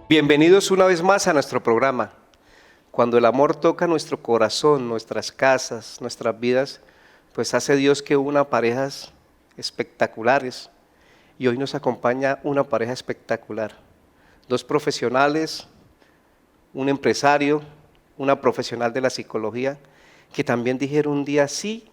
Bienvenidos una vez más a nuestro programa. Cuando el amor toca nuestro corazón, nuestras casas, nuestras vidas, pues hace Dios que una parejas espectaculares. Y hoy nos acompaña una pareja espectacular. Dos profesionales, un empresario, una profesional de la psicología, que también dijeron un día sí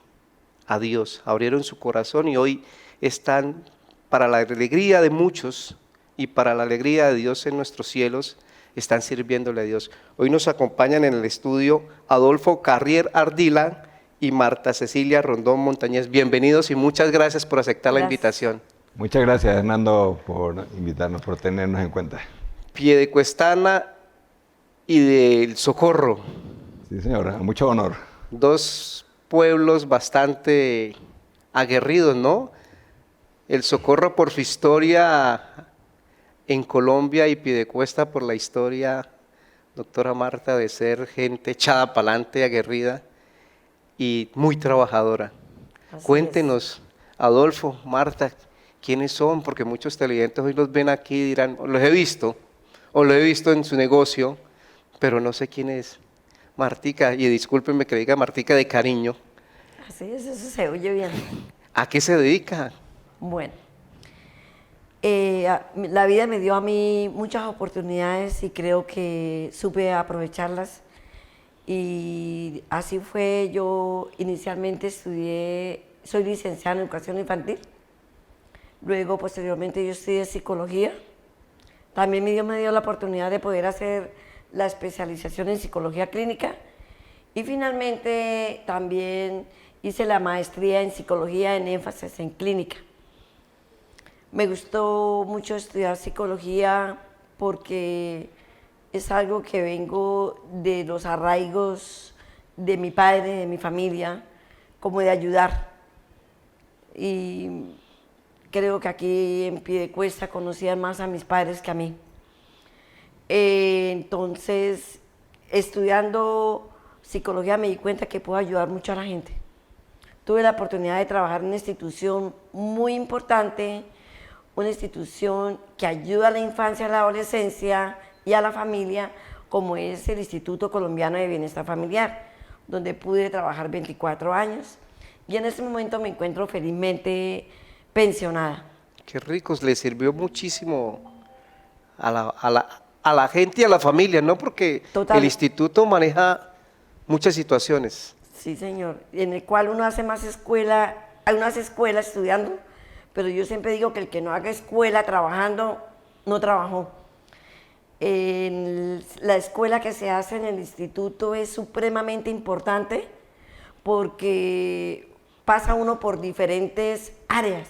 a Dios, abrieron su corazón y hoy están, para la alegría de muchos y para la alegría de Dios en nuestros cielos, están sirviéndole a Dios. Hoy nos acompañan en el estudio Adolfo Carrier Ardila y Marta Cecilia Rondón Montañez. Bienvenidos y muchas gracias por aceptar la invitación. Muchas gracias, Hernando, por invitarnos, por tenernos en cuenta. Piedecuestana y del Socorro. Sí, señora, mucho honor. Dos pueblos bastante aguerridos, ¿no? El Socorro por su historia en Colombia y Piedecuesta por la historia, doctora Marta, de ser gente echada para adelante, aguerrida y muy trabajadora. Así Cuéntenos, Adolfo, Marta, ¿quiénes son? Porque muchos televidentes hoy los ven aquí y dirán, los he visto, o lo he visto en su negocio, pero no sé quién es. Martica, y discúlpenme que le diga Martica de cariño. Así es, eso se oye bien. ¿A qué se dedica? Bueno, la vida me dio a mí muchas oportunidades y creo que supe aprovecharlas. Y así fue, yo inicialmente estudié, soy licenciada en educación infantil. Luego, posteriormente, yo estudié psicología. También Dios me dio la oportunidad de poder hacer la especialización en psicología clínica. Y finalmente también hice la maestría en psicología en énfasis en clínica. Me gustó mucho estudiar psicología porque es algo que vengo de los arraigos de mi padre, de mi familia, como de ayudar. Y creo que aquí en Piedecuesta conocían más a mis padres que a mí. Entonces, estudiando psicología me di cuenta que puedo ayudar mucho a la gente. Tuve la oportunidad de trabajar en una institución muy importante, una institución que ayuda a la infancia, a la adolescencia y a la familia, como es el Instituto Colombiano de Bienestar Familiar, donde pude trabajar 24 años y en este momento me encuentro felizmente pensionada. Qué ricos, le sirvió muchísimo a la gente y a la familia, ¿no? Porque Total. el instituto maneja muchas situaciones. Sí, señor, en el cual uno hace más escuela, uno hace escuela estudiando, pero yo siempre digo que el que no haga escuela trabajando, no trabajó. La escuela que se hace en el instituto es supremamente importante porque pasa uno por diferentes áreas.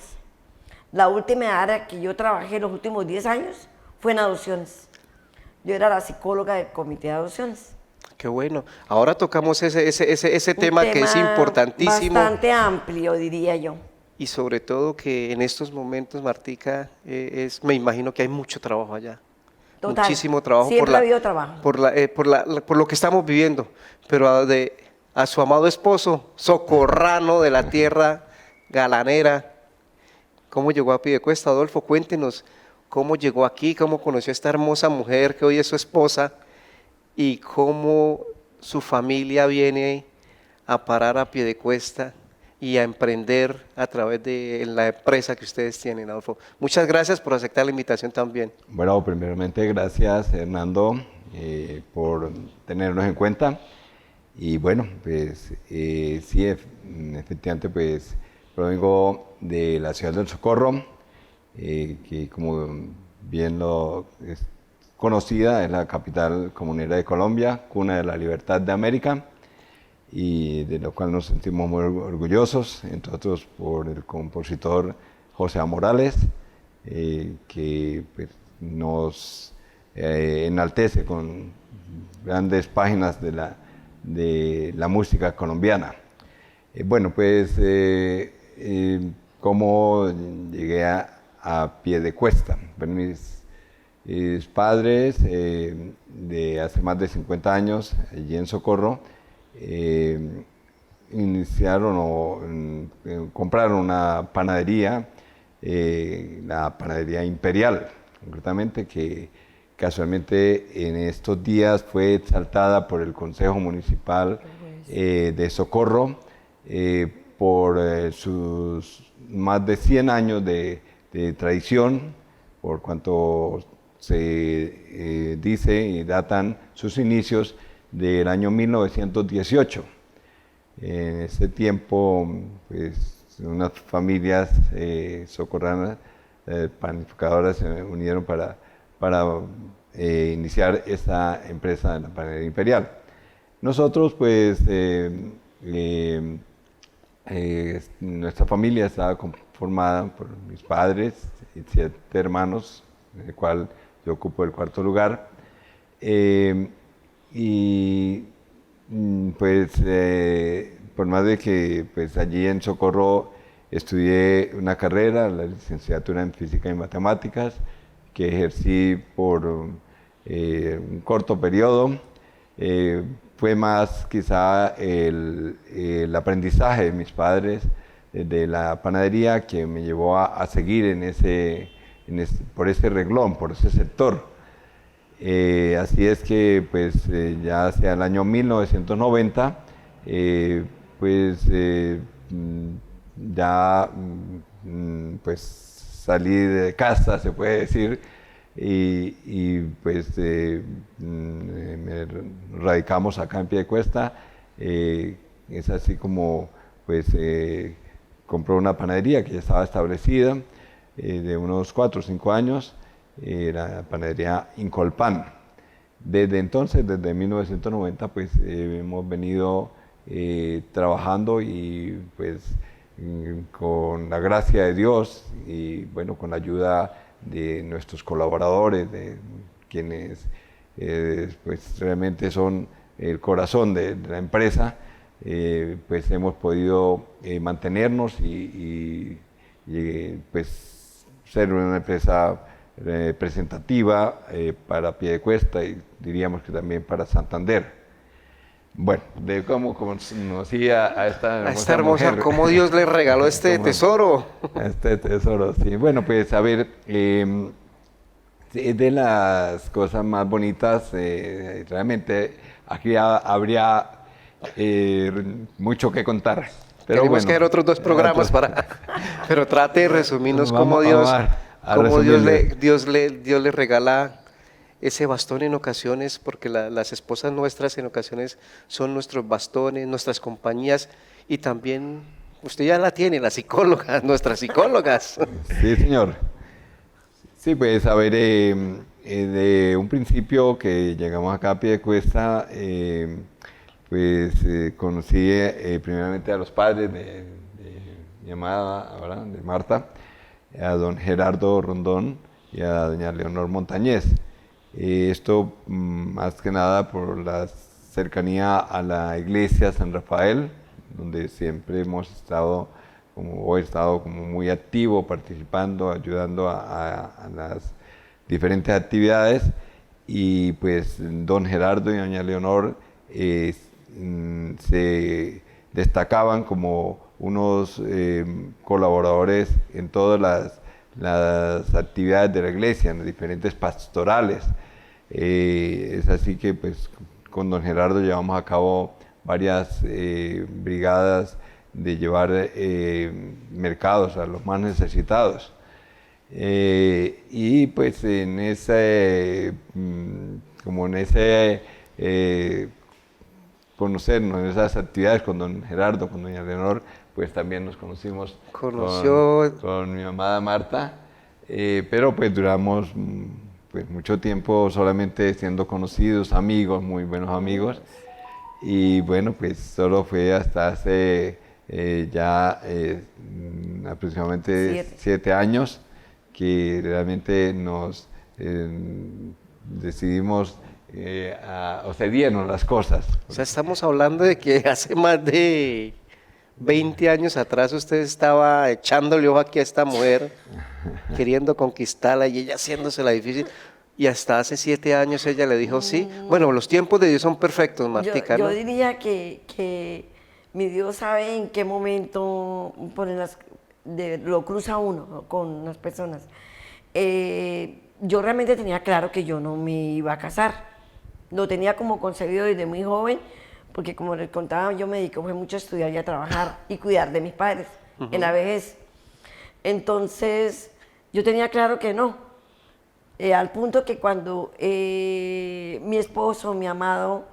La última área que yo trabajé los últimos 10 años fue en adopciones. Yo era la psicóloga del comité de adopciones. Qué bueno. Ahora tocamos ese tema que es importantísimo. Bastante amplio, diría yo. Y sobre todo que en estos momentos, Martica, me imagino que hay mucho trabajo allá. Total. Muchísimo trabajo. Siempre ha habido trabajo. Por lo que estamos viviendo. Pero a su amado esposo, socorrano de la tierra, galanera. ¿Cómo llegó a Piedecuesta, Adolfo? Cuéntenos cómo llegó aquí, cómo conoció a esta hermosa mujer que hoy es su esposa y cómo su familia viene a parar a Piedecuesta y a emprender a través de la empresa que ustedes tienen, Adolfo. Muchas gracias por aceptar la invitación también. Bueno, primeramente gracias, Hernando, por tenernos en cuenta. Y bueno, pues sí, efectivamente, pues provengo de la ciudad del Socorro, que como bien lo es conocida, es la capital comunera de Colombia, cuna de la libertad de América, y de lo cual nos sentimos muy orgullosos, entre otros por el compositor José A. Morales, que pues, nos enaltece con grandes páginas de la música colombiana. Bueno, pues, ¿cómo llegué a Piedecuesta? Bueno, mis padres, de hace más de 50 años, allí en Socorro, iniciaron o compraron una panadería, la panadería Imperial, concretamente, que casualmente en estos días fue exaltada por el Consejo Municipal de Socorro por sus más de 100 años de tradición, por cuanto se dice y datan sus inicios del año 1918. En ese tiempo, pues, unas familias socorranas, panificadoras, se unieron para iniciar esta empresa de la panadería Imperial. Nosotros, pues, nuestra familia estaba conformada por mis padres y 7 hermanos, en el cual yo ocupo el 4º lugar. Pues, por más de que pues, allí en Socorro estudié una carrera, la licenciatura en Física y Matemáticas, que ejercí por un corto periodo. Fue más quizá el aprendizaje de mis padres de la panadería que me llevó a seguir por ese renglón, por ese sector. Así es que pues ya hacia el año 1990 ya pues salí de casa, se puede decir, y pues radicamos acá en Piedecuesta. Es así como pues compró una panadería que ya estaba establecida de unos 4 o 5 años, la panadería Incolpan. Desde entonces, desde 1990, pues hemos venido trabajando y pues con la gracia de Dios y bueno, con la ayuda de nuestros colaboradores, de quienes pues realmente son el corazón de la empresa, pues hemos podido mantenernos y pues ser una empresa representativa para Piedecuesta y diríamos que también para Santander. Bueno, de cómo conocí a esta hermosa mujer. cómo Dios le regaló este tesoro. Este tesoro, sí. Bueno, pues a ver, es de las cosas más bonitas, realmente aquí habría mucho que contar. Pero Tenemos que ver otros 2 programas pero trate de resumirnos cómo Dios le regala ese bastón en ocasiones, porque las esposas nuestras en ocasiones son nuestros bastones, nuestras compañías, y también usted ya la tiene, la psicóloga, nuestras psicólogas. Sí, señor. Sí, pues a ver, de un principio que llegamos acá a Piedecuesta, pues conocí primeramente a los padres de mi amada, ahora, de Marta, a don Gerardo Rondón y a doña Leonor Montañez. Esto más que nada por la cercanía a la iglesia San Rafael, donde siempre hemos estado, he estado como muy activo, participando, ayudando a las diferentes actividades. Y pues don Gerardo y doña Leonor se destacaban como unos colaboradores en todas las actividades de la iglesia, en las diferentes pastorales. Es así que pues con don Gerardo llevamos a cabo varias brigadas de llevar mercados a los más necesitados. Y pues en ese, conocernos en esas actividades con don Gerardo, con doña Leonor, pues también nos conocimos con mi amada Marta, pero pues duramos pues mucho tiempo solamente siendo conocidos, amigos, muy buenos amigos, y bueno, pues solo fue hasta hace aproximadamente 7 años que realmente nos decidimos o se dieron las cosas. O sea, estamos hablando de que hace más de 20 años atrás usted estaba echándole ojo aquí a esta mujer, queriendo conquistarla y ella haciéndosela difícil, y hasta hace 7 años ella le dijo sí. Bueno, los tiempos de Dios son perfectos, Martica, yo ¿no? diría que mi Dios sabe en qué momento lo cruza uno, ¿no?, con las personas. Yo realmente tenía claro que yo no me iba a casar. Lo tenía como concebido desde muy joven, porque como les contaba, yo me dediqué fue mucho a estudiar y a trabajar y cuidar de mis padres en la vejez. Entonces, yo tenía claro que no. Al punto que cuando mi esposo, mi amado,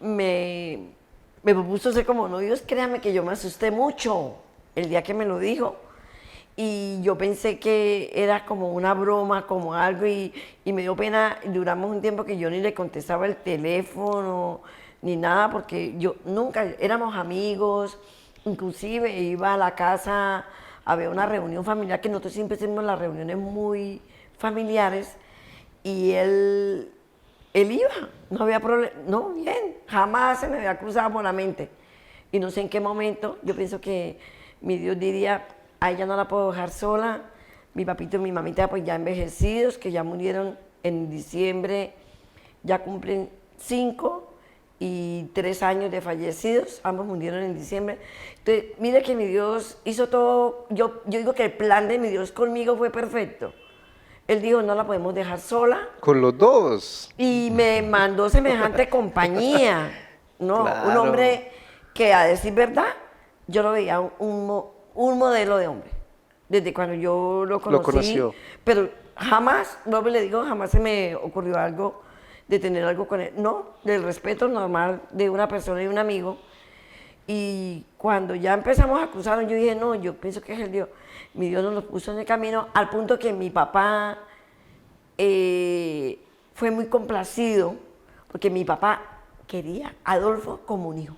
me propuso ser como novios, créanme que yo me asusté mucho el día que me lo dijo. Y yo pensé que era como una broma, como algo, y me dio pena. Duramos un tiempo que yo ni le contestaba el teléfono, ni nada, porque yo nunca, éramos amigos, inclusive iba a la casa, había una reunión familiar, que nosotros siempre hacemos las reuniones muy familiares, y él iba, no había problema, no, bien, jamás se me había cruzado por la mente. Y no sé en qué momento, yo pienso que mi Dios diría, a ella no la puedo dejar sola, mi papito y mi mamita pues ya envejecidos, que ya murieron en diciembre, ya cumplen 5 y 3 años de fallecidos, ambos murieron en diciembre. Entonces, mire que mi Dios hizo todo, yo digo que el plan de mi Dios conmigo fue perfecto. Él dijo, no la podemos dejar sola. Con los dos. Y me mandó semejante compañía, ¿no? Claro. Un hombre que, a decir verdad, yo lo veía un modelo de hombre, desde cuando yo lo conocí. Lo conoció. Pero jamás, no le digo, jamás se me ocurrió algo de tener algo con él. No, del respeto normal de una persona y un amigo. Y cuando ya empezamos a cruzar, yo dije, no, yo pienso que es el Dios. Mi Dios nos lo puso en el camino, al punto que mi papá fue muy complacido, porque mi papá quería a Adolfo como un hijo.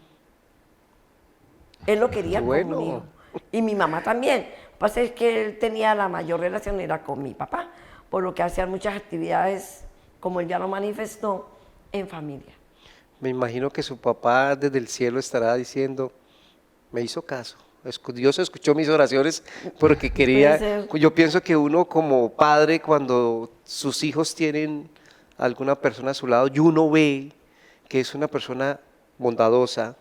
Él lo quería como un hijo. Y mi mamá también. Lo que pasa es que él tenía la mayor relación era con mi papá, por lo que hacían muchas actividades, como él ya lo manifestó, en familia. Me imagino que su papá desde el cielo estará diciendo, me hizo caso. Dios escuchó mis oraciones porque quería, yo pienso que uno como padre, cuando sus hijos tienen alguna persona a su lado y uno ve que es una persona bondadosa,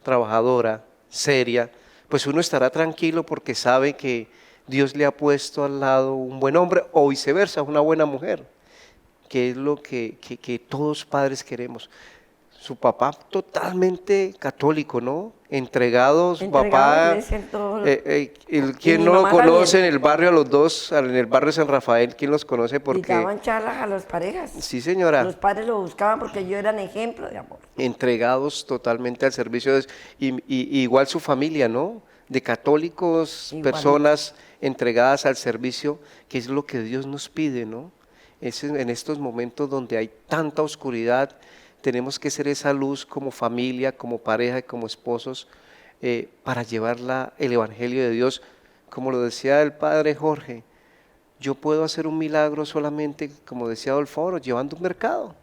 trabajadora, seria, pues uno estará tranquilo porque sabe que Dios le ha puesto al lado un buen hombre o viceversa, una buena mujer, que es lo que todos padres queremos. Su papá totalmente católico, ¿no? Entregado, su papá, quien no lo conoce también. En el barrio a los dos, en el barrio de San Rafael, ¿quién los conoce? Porque daban charlas a las parejas. Sí, señora. Los padres lo buscaban porque ellos eran ejemplo de amor. Entregados totalmente al servicio de Dios. Y igual su familia, ¿no? De católicos, igualito. Personas entregadas al servicio, que es lo que Dios nos pide, ¿no? Es en estos momentos donde hay tanta oscuridad, tenemos que ser esa luz como familia, como pareja y como esposos para llevar el Evangelio de Dios. Como lo decía el padre Jorge, yo puedo hacer un milagro solamente, como decía Adolfo, llevando un mercado.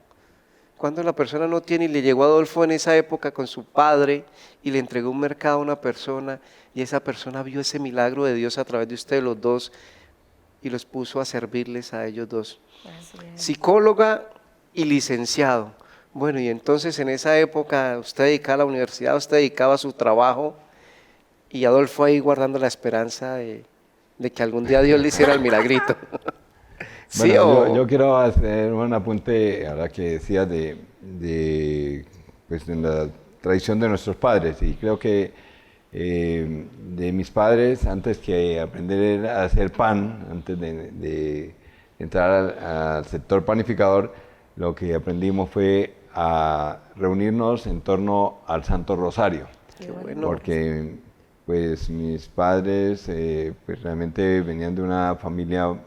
Cuando la persona no tiene, y le llegó a Adolfo en esa época con su padre y le entregó un mercado a una persona y esa persona vio ese milagro de Dios a través de ustedes los dos y los puso a servirles a ellos dos. Psicóloga y licenciado. Bueno, y entonces en esa época usted dedicaba a la universidad, usted dedicaba a su trabajo y Adolfo ahí guardando la esperanza de que algún día Dios le hiciera el milagrito. ¿Sí, bueno, yo quiero hacer un apunte a la que decías pues, de la tradición de nuestros padres, y creo que de mis padres, antes que aprender a hacer pan, antes de entrar al sector panificador, lo que aprendimos fue a reunirnos en torno al Santo Rosario. Qué bueno. Porque pues mis padres pues realmente venían de una familia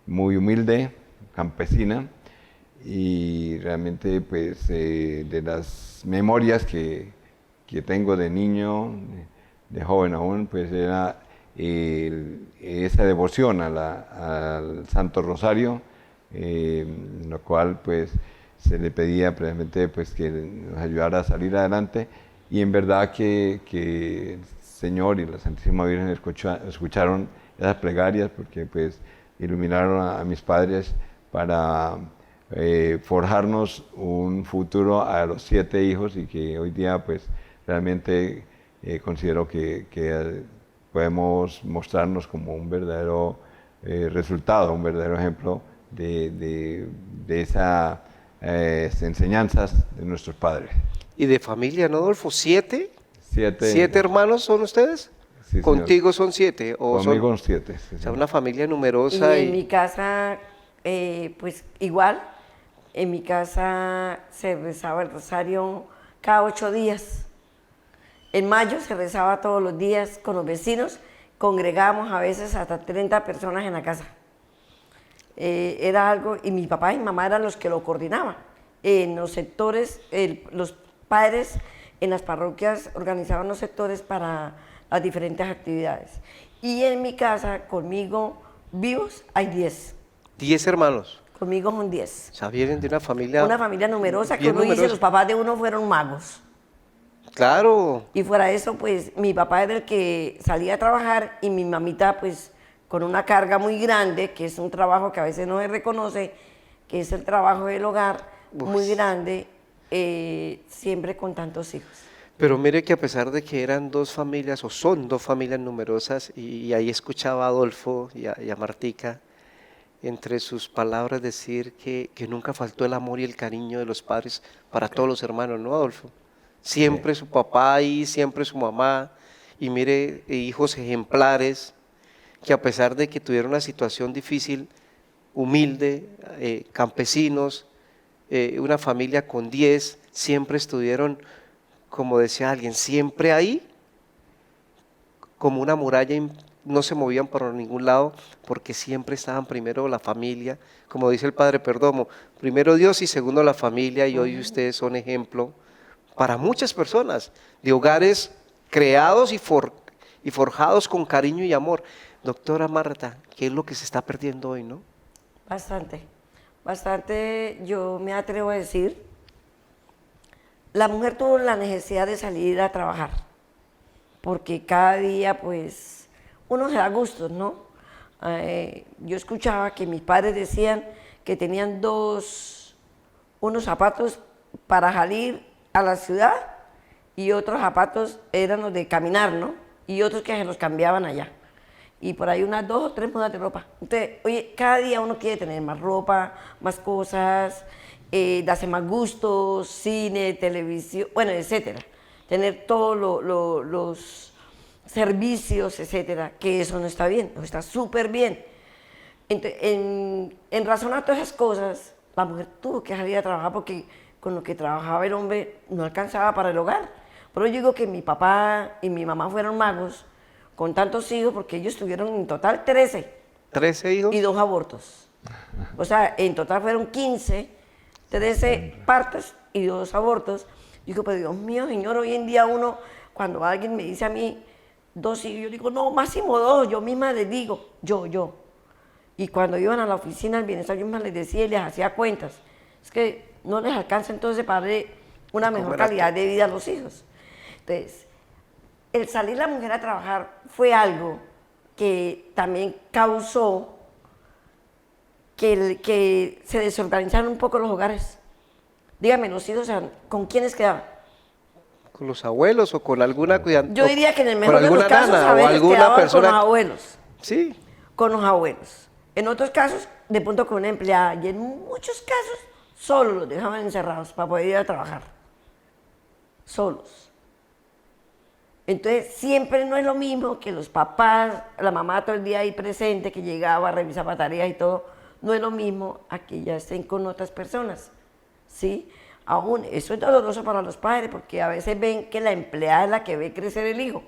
muy humilde, campesina, y realmente pues de las memorias que tengo de niño, de joven aún, pues era esa devoción al Santo Rosario, lo cual pues se le pedía precisamente pues que nos ayudara a salir adelante, y en verdad que el Señor y la Santísima Virgen escucharon esas plegarias, porque pues iluminaron a mis padres para forjarnos un futuro a los 7 hijos, y que hoy día pues realmente considero que podemos mostrarnos como un verdadero resultado, un verdadero ejemplo de esas enseñanzas de nuestros padres. Y de familia, ¿no, Adolfo? ¿Siete? 7. ¿Siete hermanos son ustedes? Sí, ¿Contigo son 7? Conmigo son, 7. Sí, o sea, una familia numerosa. Y en mi casa, pues igual, en mi casa se rezaba el rosario cada 8 días. En mayo se rezaba todos los días con los vecinos, congregábamos a veces hasta 30 personas en la casa. Era algo, y mi papá y mi mamá eran los que lo coordinaban. En los sectores, los padres en las parroquias organizaban los sectores para las diferentes actividades. Y en mi casa, conmigo, vivos, hay 10. 10 hermanos. Conmigo son 10. O sea, vienen de una familia. Una familia numerosa, que bien uno dice, numerosa. los papás de uno fueron magos. Claro. Y fuera de eso, pues, mi papá era el que salía a trabajar y mi mamita, pues, con una carga muy grande, que es un trabajo que a veces no se reconoce, que es el trabajo del hogar, muy grande, siempre con tantos hijos. Pero mire que a pesar de que eran 2 familias, o son 2 familias numerosas, y ahí escuchaba a Adolfo y a Martica, entre sus palabras decir que nunca faltó el amor y el cariño de los padres para todos los hermanos, ¿no, Adolfo? Siempre su papá ahí, siempre su mamá, y mire, hijos ejemplares, que a pesar de que tuvieron una situación difícil, humilde, campesinos, una familia con 10, siempre estuvieron, como decía alguien, siempre ahí, como una muralla, no se movían por ningún lado, porque siempre estaban primero la familia, como dice el Padre Perdomo, primero Dios y segundo la familia, y hoy ustedes son ejemplo para muchas personas, de hogares creados y forjados con cariño y amor. Doctora Marta, ¿qué es lo que se está perdiendo hoy, no? Bastante, yo me atrevo a decir, la mujer tuvo la necesidad de salir a trabajar, porque cada día, pues, uno se da gustos, ¿no? Yo escuchaba que mis padres decían que tenían unos zapatos para salir a la ciudad y otros zapatos eran los de caminar, ¿no? Y otros que se los cambiaban allá. Y por ahí unas 2 o 3 mudas de ropa. Entonces, oye, cada día uno quiere tener más ropa, más cosas, darse más gustos, cine, televisión, bueno, etcétera. Tener todos los servicios, etcétera, que eso no está bien, no está súper bien. Entonces, en razón a todas esas cosas, la mujer tuvo que salir a trabajar porque con lo que trabajaba el hombre no alcanzaba para el hogar. Por eso digo que mi papá y mi mamá fueron magos con tantos hijos, porque ellos tuvieron en total 13. ¿13 hijos? Y 2 abortos. O sea, en total fueron 15, 13 partos y 2 abortos. Digo, pero Dios mío, Señor, hoy en día uno, cuando alguien me dice a mí 2 hijos, yo digo, no, máximo 2, yo misma les digo, yo. Y cuando iban a la oficina del bienestar, yo misma les decía y les hacía cuentas. Es que no les alcanza entonces para darle una mejor calidad de vida a los hijos. Entonces, el salir la mujer a trabajar fue algo que también causó que se desorganizaran un poco los hogares. Dígame, los hijos, ¿con quiénes quedaban? ¿Con los abuelos o con alguna cuidante? Yo diría que en el mejor de los casos a veces quedaban con los abuelos. Sí. Con los abuelos. En otros casos, de pronto con una empleada. Y en muchos casos, solo los dejaban encerrados para poder ir a trabajar. Solos. Entonces, siempre no es lo mismo que los papás, la mamá todo el día ahí presente, que llegaba a revisar tareas y todo, no es lo mismo a que ya estén con otras personas, ¿sí? Aún, eso es doloroso para los padres, porque a veces ven que la empleada es la que ve crecer el hijo,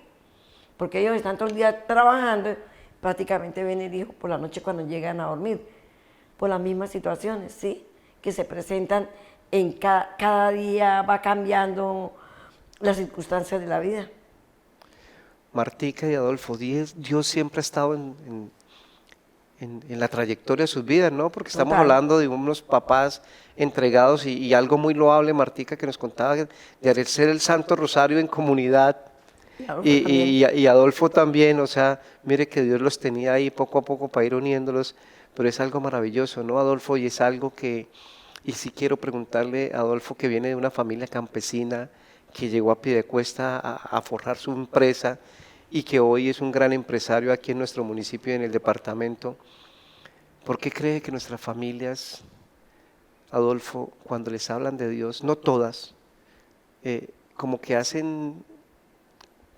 porque ellos están todo el día trabajando, prácticamente ven el hijo por la noche cuando llegan a dormir, por las mismas situaciones, ¿sí? Que se presentan en cada día, va cambiando las circunstancias de la vida. Martica y Adolfo, Dios siempre ha estado en la trayectoria de sus vidas, ¿no? Porque estamos hablando de unos papás entregados y algo muy loable, Martica, que nos contaba de hacer el Santo Rosario en comunidad. Y Adolfo también, o sea, mire que Dios los tenía ahí poco a poco para ir uniéndolos, pero es algo maravilloso, ¿no, Adolfo? Y es algo que, y sí quiero preguntarle a Adolfo, que viene de una familia campesina, que llegó a Piedecuesta a forjar su empresa y que hoy es un gran empresario aquí en nuestro municipio y en el departamento. ¿Por qué cree que nuestras familias, Adolfo, cuando les hablan de Dios, no todas, como que hacen,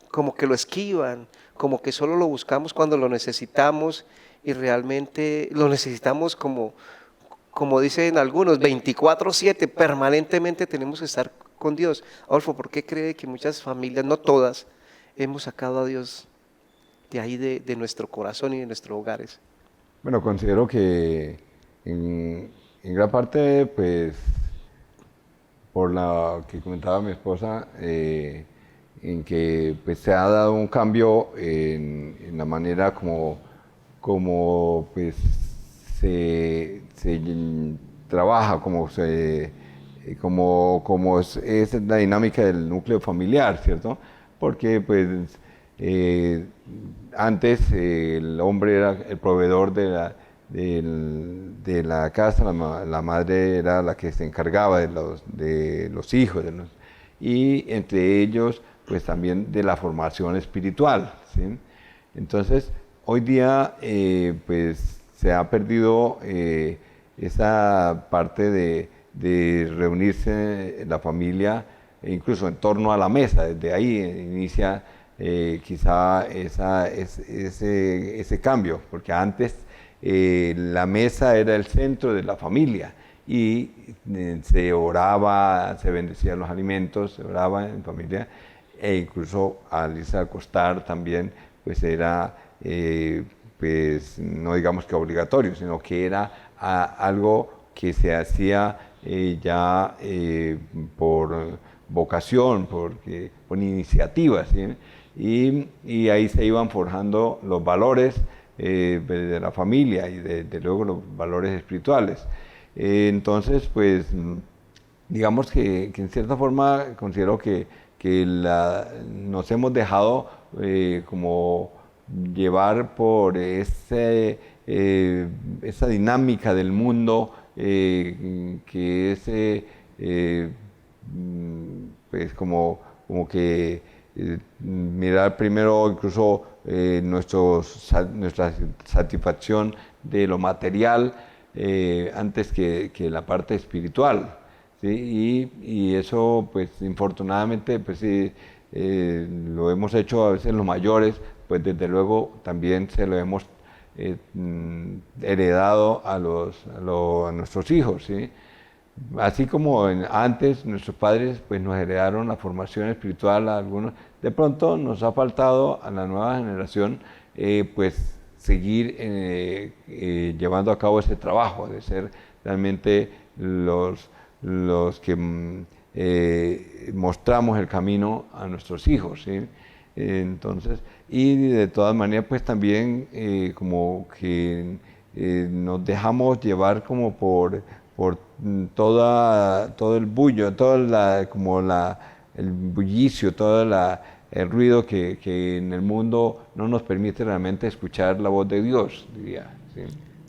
como que lo esquivan, como que solo lo buscamos cuando lo necesitamos y realmente lo necesitamos como dicen algunos, 24/7, permanentemente tenemos que estar con Dios? Adolfo, ¿por qué cree que muchas familias, no todas, hemos sacado a Dios de ahí de nuestro corazón y de nuestros hogares? Bueno, considero que en gran parte, pues, por la que comentaba mi esposa, en que pues, se ha dado un cambio en la manera como pues, se trabaja, como es la dinámica del núcleo familiar, ¿cierto? Porque pues antes el hombre era el proveedor de la casa, la madre era la que se encargaba de los hijos, y entre ellos pues también de la formación espiritual, ¿sí? Entonces, hoy día pues se ha perdido esa parte de reunirse la familia, incluso en torno a la mesa. Desde ahí inicia quizá ese cambio, porque antes la mesa era el centro de la familia y se oraba, se bendecían los alimentos, se oraba en familia, e incluso al irse a acostar también pues era pues no digamos que obligatorio, sino que era algo que se hacía ya por vocación, por iniciativa, ¿sí? Y ahí se iban forjando los valores de la familia y de luego los valores espirituales. Entonces, pues, digamos que en cierta forma considero que nos hemos dejado como llevar por esa dinámica del mundo que es pues como que mirar primero incluso nuestra satisfacción de lo material antes que la parte espiritual, ¿sí? Y eso pues infortunadamente pues sí, lo hemos hecho a veces los mayores, pues desde luego también se lo hemos heredado a nuestros hijos, ¿sí? Así como antes nuestros padres pues nos heredaron la formación espiritual a algunos, de pronto nos ha faltado a la nueva generación pues seguir llevando a cabo ese trabajo de ser realmente los que mostramos el camino a nuestros hijos, ¿sí? Entonces, y de todas maneras pues también como que nos dejamos llevar como por todo el bullo, el bullicio, el ruido que en el mundo no nos permite realmente escuchar la voz de Dios, diría, ¿sí?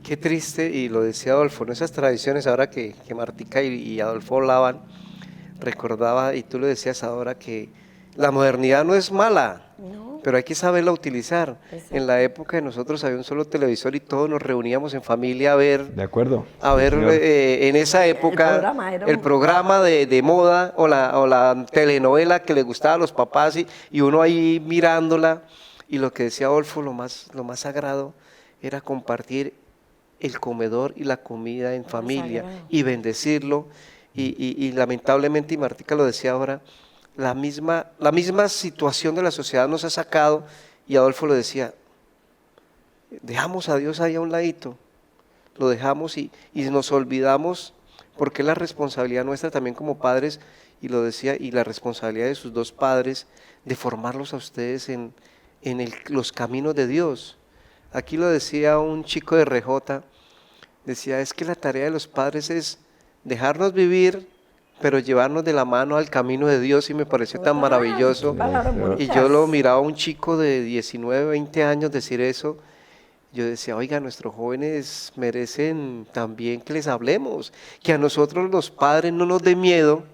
Qué triste, y lo decía Adolfo, en esas tradiciones ahora que Martica y Adolfo hablaban, recordaba, y tú lo decías ahora, que la modernidad no es mala, No. pero hay que saberla utilizar. Exacto. En la época de nosotros había un solo televisor y todos nos reuníamos en familia a ver, ¿De acuerdo? en esa época el programa de moda o la telenovela que le gustaba a los papás y uno ahí mirándola, y lo que decía Adolfo, lo más sagrado era compartir el comedor y la comida en familia sagrado. y bendecirlo, y lamentablemente, y Martica lo decía ahora, la misma situación de la sociedad nos ha sacado, y Adolfo lo decía, dejamos a Dios ahí a un ladito, lo dejamos y nos olvidamos, porque es la responsabilidad nuestra también como padres, y lo decía, y la responsabilidad de sus dos padres, de formarlos a ustedes en los caminos de Dios. Aquí lo decía un chico de Rejota, decía, es que la tarea de los padres es dejarnos vivir, pero llevarnos de la mano al camino de Dios, y me pareció tan maravilloso. Y yo lo miraba a un chico de 19, 20 años decir eso. Yo decía, oiga, nuestros jóvenes merecen también que les hablemos, que a nosotros los padres no nos dé miedo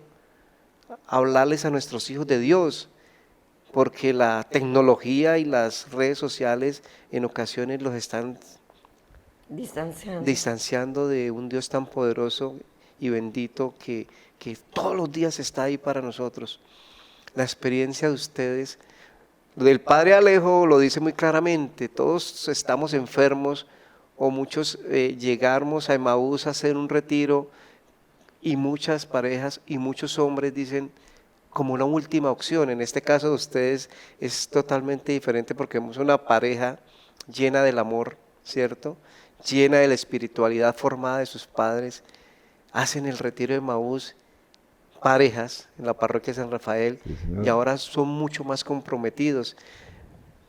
hablarles a nuestros hijos de Dios, porque la tecnología y las redes sociales en ocasiones los están distanciando de un Dios tan poderoso y bendito que todos los días está ahí para nosotros. La experiencia de ustedes, del Padre Alejo lo dice muy claramente, todos estamos enfermos o muchos llegamos a Emaús a hacer un retiro y muchas parejas y muchos hombres dicen como una última opción. En este caso de ustedes es totalmente diferente porque somos una pareja llena del amor, ¿cierto? Llena de la espiritualidad formada de sus padres, hacen el retiro de Emaús, parejas en la parroquia de San Rafael, Sí, señor. y ahora son mucho más comprometidos.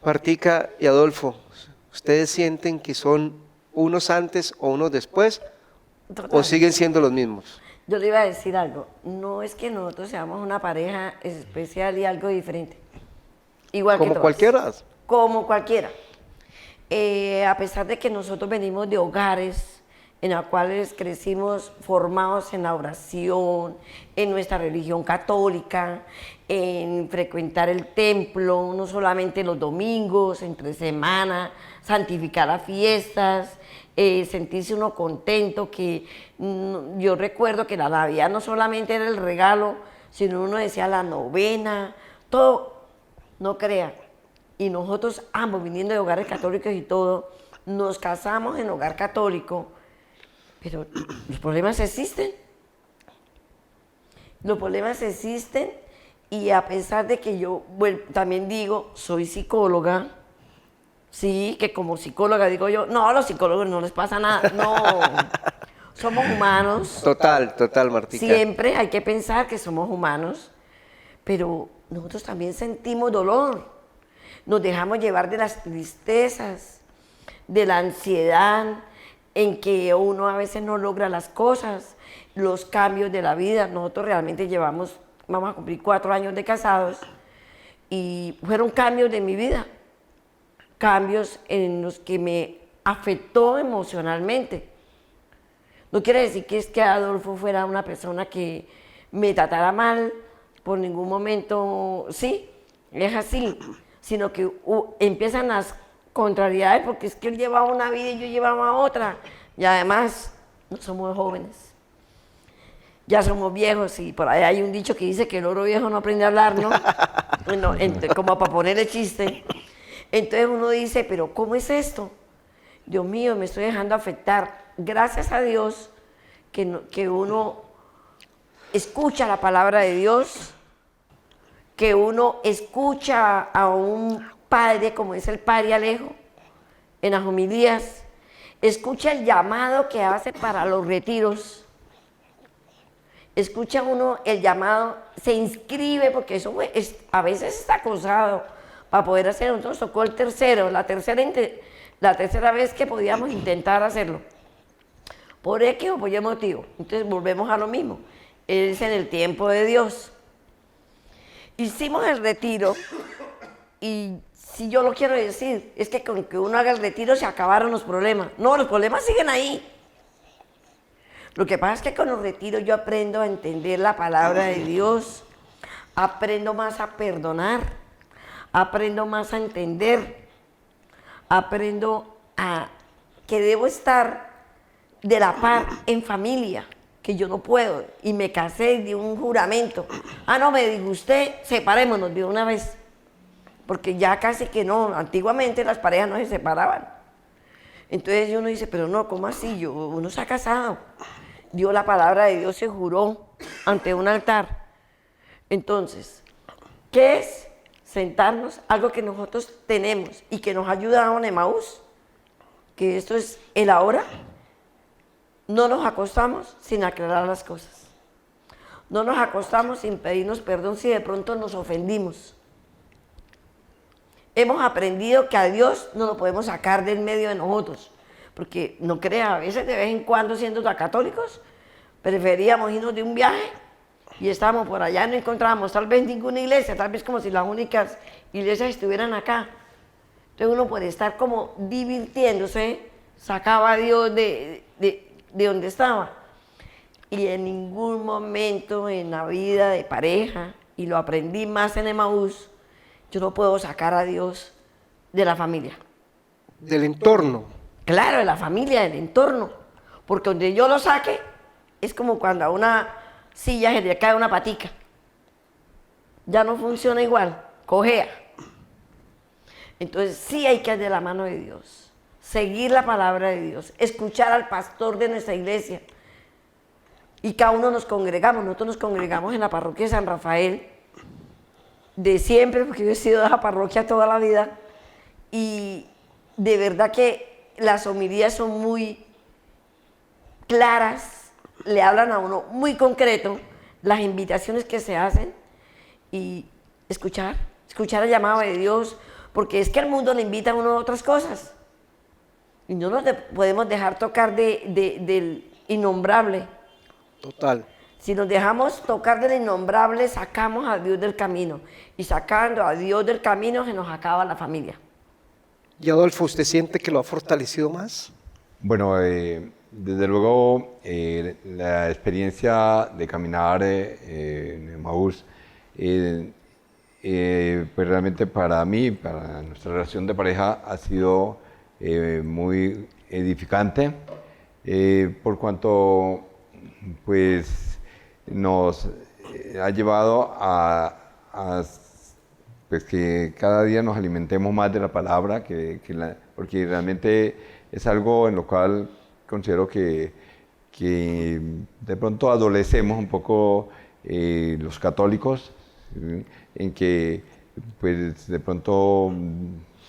Martica y Adolfo, ¿ustedes sienten que son unos antes o unos después o siguen siendo los mismos? Yo le iba a decir algo, no es que nosotros seamos una pareja especial y algo diferente, igual que Como todas. cualquiera. Como cualquiera. A pesar de que nosotros venimos de hogares en los cuales crecimos formados en la oración, en nuestra religión católica, en frecuentar el templo, no solamente los domingos, entre semana, santificar las fiestas, sentirse uno contento, que yo recuerdo que la Navidad no solamente era el regalo, sino uno decía la novena, todo, no crea. Y nosotros ambos, viniendo de hogares católicos y todo, nos casamos en hogar católico, pero los problemas existen. Los problemas existen y a pesar de que yo también digo, soy psicóloga, sí, que como psicóloga digo yo, no, a los psicólogos no les pasa nada, no, somos humanos. Total, Martica. Siempre hay que pensar que somos humanos, pero nosotros también sentimos dolor. Nos dejamos llevar de las tristezas, de la ansiedad, en que uno a veces no logra las cosas, los cambios de la vida. Nosotros realmente vamos a cumplir 4 años de casados y fueron cambios de mi vida, cambios en los que me afectó emocionalmente. No quiere decir que es que Adolfo fuera una persona que me tratara mal por ningún momento, sí, es así, sino que empiezan las contrariedades porque es que él llevaba una vida y yo llevaba otra, y además no somos jóvenes, ya somos viejos, y por ahí hay un dicho que dice que el oro viejo no aprende a hablar, ¿no? Bueno, como para ponerle chiste. Entonces uno dice, pero ¿cómo es esto? Dios mío, me estoy dejando afectar. Gracias a Dios que uno escucha la palabra de Dios, que uno escucha a un padre como es el Padre Alejo en las homilías, escucha el llamado que hace para los retiros, escucha uno el llamado, se inscribe porque eso a veces está acosado para poder hacer. Nosotros tocó la tercera vez que podíamos intentar hacerlo, por X o por Y motivo. Entonces volvemos a lo mismo, es en el tiempo de Dios. Hicimos el retiro y si yo lo quiero decir, es que con que uno haga el retiro se acabaron los problemas. No, los problemas siguen ahí. Lo que pasa es que con los retiros yo aprendo a entender la palabra de Dios, aprendo más a perdonar, aprendo más a entender, aprendo a que debo estar de la par en familia, que yo no puedo, y me casé de un juramento. Ah, no, me dijo usted, separémonos de una vez, porque ya casi que no, antiguamente las parejas no se separaban. Entonces uno dice, pero no, ¿cómo así? Uno se ha casado, dio la palabra de Dios, se juró ante un altar. Entonces, ¿qué es? Sentarnos, algo que nosotros tenemos y que nos ha ayudado en Emaús, que esto es el ahora. No nos acostamos sin aclarar las cosas. No nos acostamos sin pedirnos perdón si de pronto nos ofendimos. Hemos aprendido que a Dios no lo podemos sacar del medio de nosotros, porque no crea, a veces de vez en cuando siendo tan católicos, preferíamos irnos de un viaje y estábamos por allá, no encontrábamos tal vez ninguna iglesia, tal vez como si las únicas iglesias estuvieran acá. Entonces uno por estar como divirtiéndose, sacaba a Dios de donde estaba. y en ningún momento en la vida de pareja, y lo aprendí más en Emaús, yo no puedo sacar a Dios de la familia. Del entorno. Claro, de la familia, del entorno. Porque donde yo lo saque, es como cuando a una silla se le cae una patica. Ya no funciona igual, cojea. Entonces sí hay que ir de la mano de Dios, seguir la palabra de Dios, escuchar al pastor de nuestra iglesia. Y cada uno nosotros nos congregamos en la parroquia de San Rafael, de siempre, porque yo he sido de la parroquia toda la vida, y de verdad que las homilías son muy claras, le hablan a uno muy concreto, las invitaciones que se hacen, y escuchar el llamado de Dios, porque es que el mundo le invita a uno a otras cosas, y no nos podemos dejar tocar del innombrable. Total. Si nos dejamos tocar del innombrable, sacamos a Dios del camino. Y sacando a Dios del camino, se nos acaba la familia. Y Adolfo, ¿usted siente que lo ha fortalecido más? Bueno, desde luego la experiencia de caminar en Emaús, pues realmente para mí, para nuestra relación de pareja, ha sido muy edificante, por cuanto pues nos ha llevado a pues que cada día nos alimentemos más de la palabra, porque realmente es algo en lo cual considero que de pronto adolecemos un poco los católicos, en que pues de pronto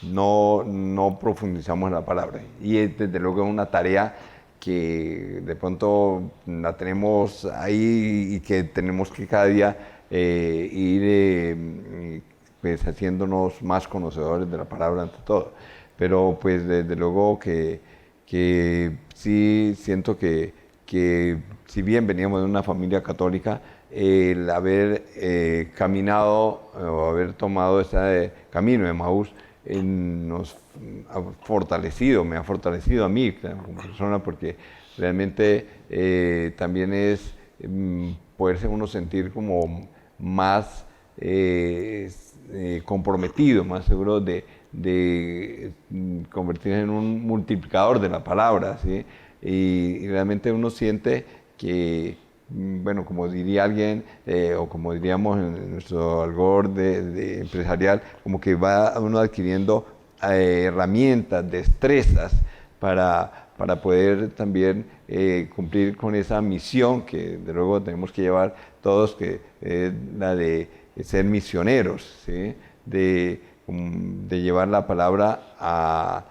no profundizamos en la palabra. Y es desde luego una tarea que de pronto la tenemos ahí y que tenemos que cada día ir pues haciéndonos más conocedores de la palabra ante todo. Pero pues desde luego que sí siento que si bien veníamos de una familia católica, el haber caminado o haber tomado este camino de Emaús nos ha fortalecido, me ha fortalecido a mí como persona, porque realmente también es poderse uno sentir como más comprometido, más seguro de convertirse en un multiplicador de la palabra, ¿sí? Y realmente uno siente que, bueno, como diría alguien, o como diríamos en nuestro algor de empresarial, como que va uno adquiriendo herramientas, destrezas para poder también cumplir con esa misión que de luego tenemos que llevar todos, que es la de ser misioneros, ¿sí? De llevar la palabra a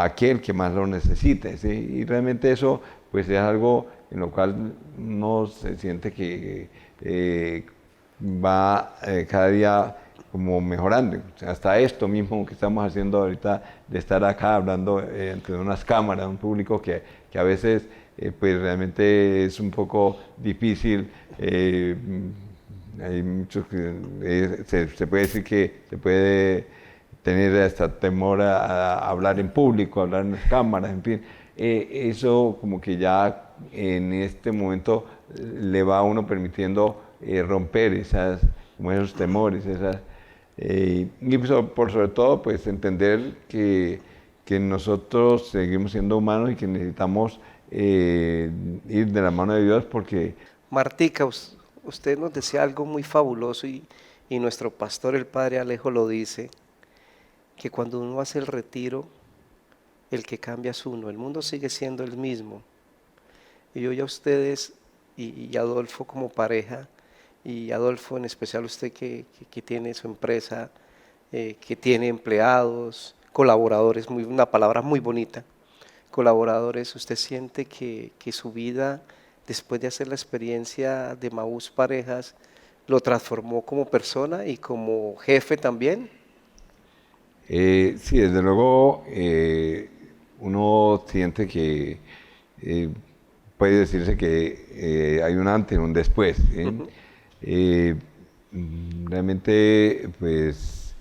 aquel que más lo necesite, ¿sí? Y realmente eso pues es algo en lo cual uno se siente que va cada día como mejorando. O sea, hasta esto mismo que estamos haciendo ahorita, de estar acá hablando ante unas cámaras, un público que a veces pues realmente es un poco difícil. Hay muchos que se puede decir que se puede tener hasta temor a hablar en público, a hablar en las cámaras, en fin. Eso como que ya en este momento le va a uno permitiendo romper esos temores, y por sobre todo pues entender que nosotros seguimos siendo humanos y que necesitamos ir de la mano de Dios, porque... Martica, usted nos decía algo muy fabuloso y nuestro pastor, el padre Alejo, lo dice, que cuando uno hace el retiro, el que cambia es uno, el mundo sigue siendo el mismo. Y yo ya ustedes y Adolfo como pareja, y Adolfo en especial usted que tiene su empresa, que tiene empleados, colaboradores, una palabra muy bonita, colaboradores, ¿usted siente que su vida, después de hacer la experiencia de Emaús Parejas, lo transformó como persona y como jefe también? Sí, desde luego uno siente que puede decirse que hay un antes y un después, ¿sí? Uh-huh. Realmente, pues,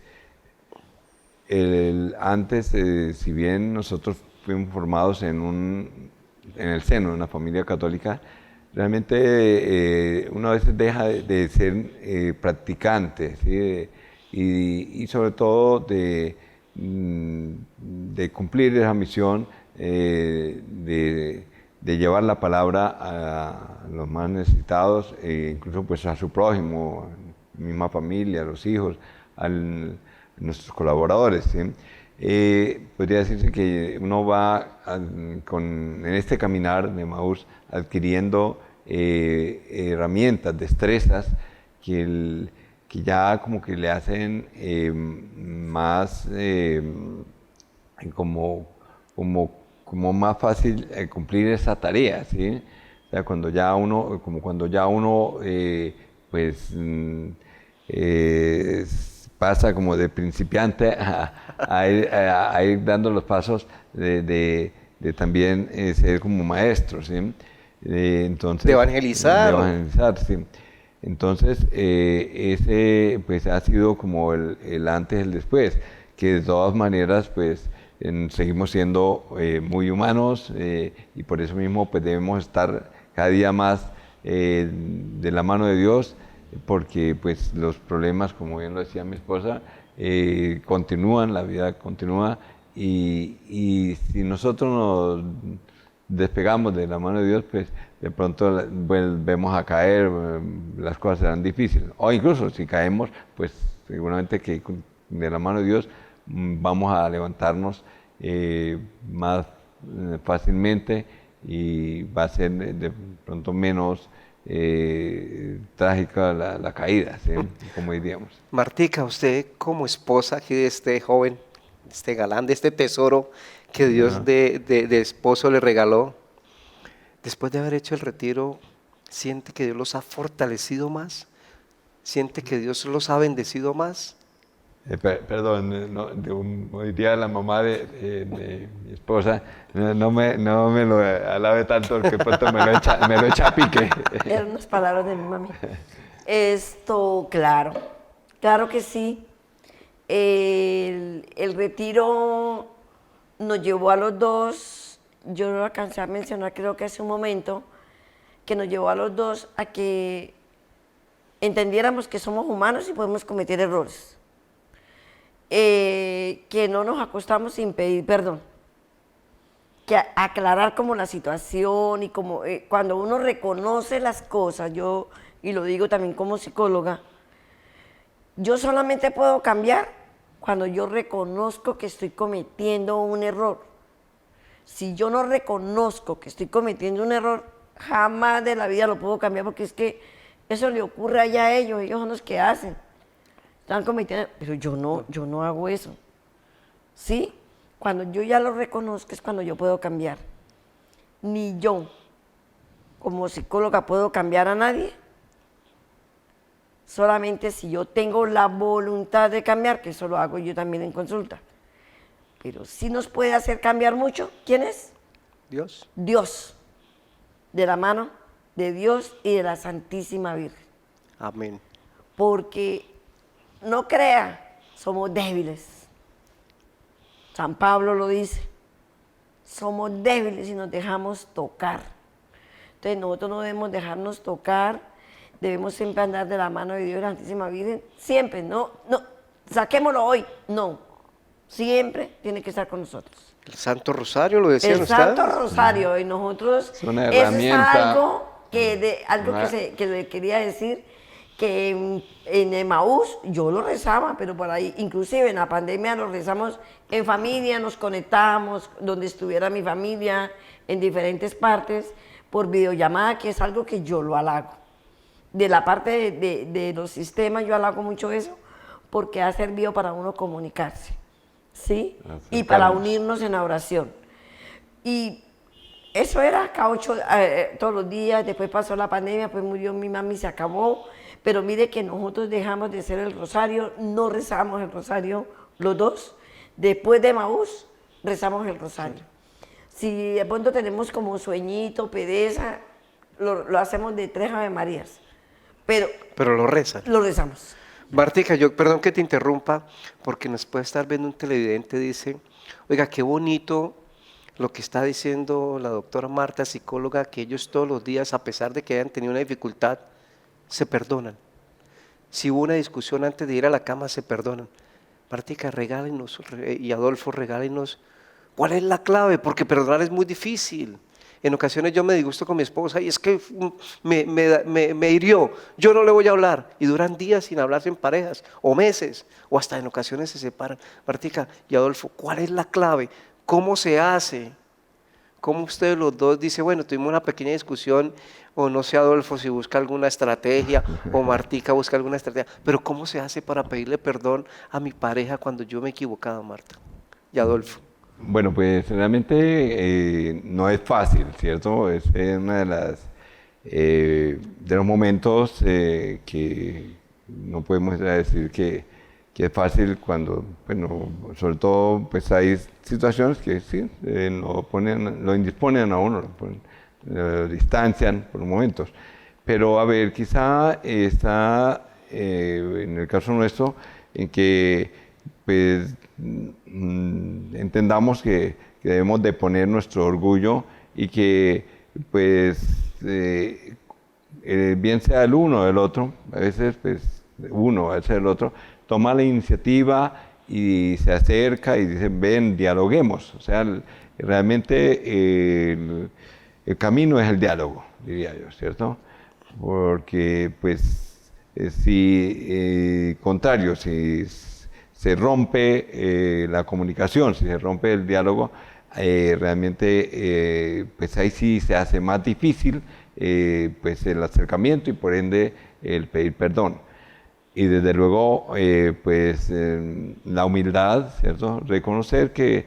antes, si bien nosotros fuimos formados en el seno de una familia católica, realmente uno a veces deja de ser practicante, ¿sí? Y sobre todo de cumplir esa misión de llevar la palabra a los más necesitados, incluso pues a su prójimo, misma familia, a los hijos, a nuestros colaboradores, ¿sí? Podría decirse que uno va en este caminar de Emaús adquiriendo herramientas, destrezas que ya como que le hacen más como más fácil cumplir esa tarea, ¿sí? O sea, cuando ya uno pues pasa como de principiante a ir dando los pasos de también ser como maestro, ¿sí? Entonces, De evangelizar. De evangelizar, sí. Entonces, ese pues ha sido como el antes y el después, que de todas maneras pues seguimos siendo muy humanos y por eso mismo pues debemos estar cada día más de la mano de Dios, porque pues los problemas, como bien lo decía mi esposa, continúan, la vida continúa y si nosotros nos despegamos de la mano de Dios, pues de pronto volvemos a caer, las cosas serán difíciles. O incluso si caemos, pues seguramente que de la mano de Dios vamos a levantarnos más fácilmente y va a ser de pronto menos trágica la caída, ¿sí? Como diríamos. Martica, usted como esposa aquí de este joven, de este galán, de este tesoro que Dios de esposo le regaló, después de haber hecho el retiro, ¿siente que Dios los ha fortalecido más? ¿Siente que Dios los ha bendecido más? Perdón, como diría la mamá de mi esposa, no me lo alabe tanto porque pronto me lo echa a pique. Eran unas palabras de mi mami. Claro que sí. El retiro nos llevó a los dos, yo lo alcancé a mencionar creo que hace un momento, que nos llevó a los dos a que entendiéramos que somos humanos y podemos cometer errores. Que no nos acostamos sin pedir perdón, que aclarar como la situación y como cuando uno reconoce las cosas, y lo digo también como psicóloga, yo solamente puedo cambiar cuando yo reconozco que estoy cometiendo un error. Si yo no reconozco que estoy cometiendo un error, jamás de la vida lo puedo cambiar, porque es que eso le ocurre allá a ellos son los que hacen. Están cometiendo, pero yo no hago eso. ¿Sí? Cuando yo ya lo reconozco es cuando yo puedo cambiar. Ni yo, como psicóloga, puedo cambiar a nadie. Solamente si yo tengo la voluntad de cambiar, que eso lo hago yo también en consulta. Pero sí nos puede hacer cambiar mucho. ¿Quién es? Dios. Dios. De la mano de Dios y de la Santísima Virgen. Amén. Porque no crea, somos débiles. San Pablo lo dice. Somos débiles y nos dejamos tocar. Entonces nosotros no debemos dejarnos tocar, debemos siempre andar de la mano de Dios y la Santísima Virgen. Siempre, no, saquémoslo hoy, no. Siempre tiene que estar con nosotros. El Santo Rosario, lo decían ustedes. El Santo Rosario, y nosotros, es una eso herramienta. es algo que le quería decir, que en Emaús yo lo rezaba, pero por ahí, inclusive en la pandemia lo rezamos en familia, nos conectábamos donde estuviera mi familia, en diferentes partes, por videollamada, que es algo que yo lo halago. De la parte de los sistemas yo halago mucho eso, porque ha servido para uno comunicarse, ¿sí? Y para unirnos en la oración. Y eso era todos los días, después pasó la pandemia, pues murió mi mami, se acabó. Pero mire que nosotros dejamos de hacer el rosario, no rezamos el rosario los dos. Después de Emaús, rezamos el rosario. Si de pronto tenemos como sueñito, pereza, lo hacemos de 3 Ave Marías. Pero lo rezan. Lo rezamos. Martica, perdón que te interrumpa, porque nos puede estar viendo un televidente, dice, oiga, qué bonito lo que está diciendo la doctora Marta, psicóloga, que ellos todos los días, a pesar de que hayan tenido una dificultad, se perdonan. Si hubo una discusión antes de ir a la cama, se perdonan. Martica, regálenos, y Adolfo, regálenos, ¿cuál es la clave? Porque perdonar es muy difícil. En ocasiones yo me disgusto con mi esposa y es que me hirió, yo no le voy a hablar. Y duran días sin hablarse en parejas, o meses, o hasta en ocasiones se separan. Martica y Adolfo, ¿cuál es la clave? ¿Cómo se hace? ¿Cómo ustedes los dos dicen, bueno, tuvimos una pequeña discusión, o no sé, Adolfo, si busca alguna estrategia, o Martica busca alguna estrategia, pero ¿cómo se hace para pedirle perdón a mi pareja cuando yo me he equivocado, Marta y Adolfo? Bueno, pues realmente no es fácil, ¿cierto? Es una de los momentos que no podemos decir que es fácil cuando, bueno, sobre todo pues hay situaciones que sí, lo indisponen a uno, lo distancian por momentos. Pero a ver, quizá está en el caso nuestro en que pues entendamos que debemos de poner nuestro orgullo y que pues bien sea el uno o el otro, a veces pues uno, a veces el otro, toma la iniciativa y se acerca y dice, ven, dialoguemos. O sea, realmente el camino es el diálogo, diría yo, ¿cierto? Porque pues si contrario, si se rompe la comunicación, si se rompe el diálogo, realmente pues ahí sí se hace más difícil pues el acercamiento y por ende el pedir perdón. Y desde luego pues la humildad, ¿cierto? Reconocer que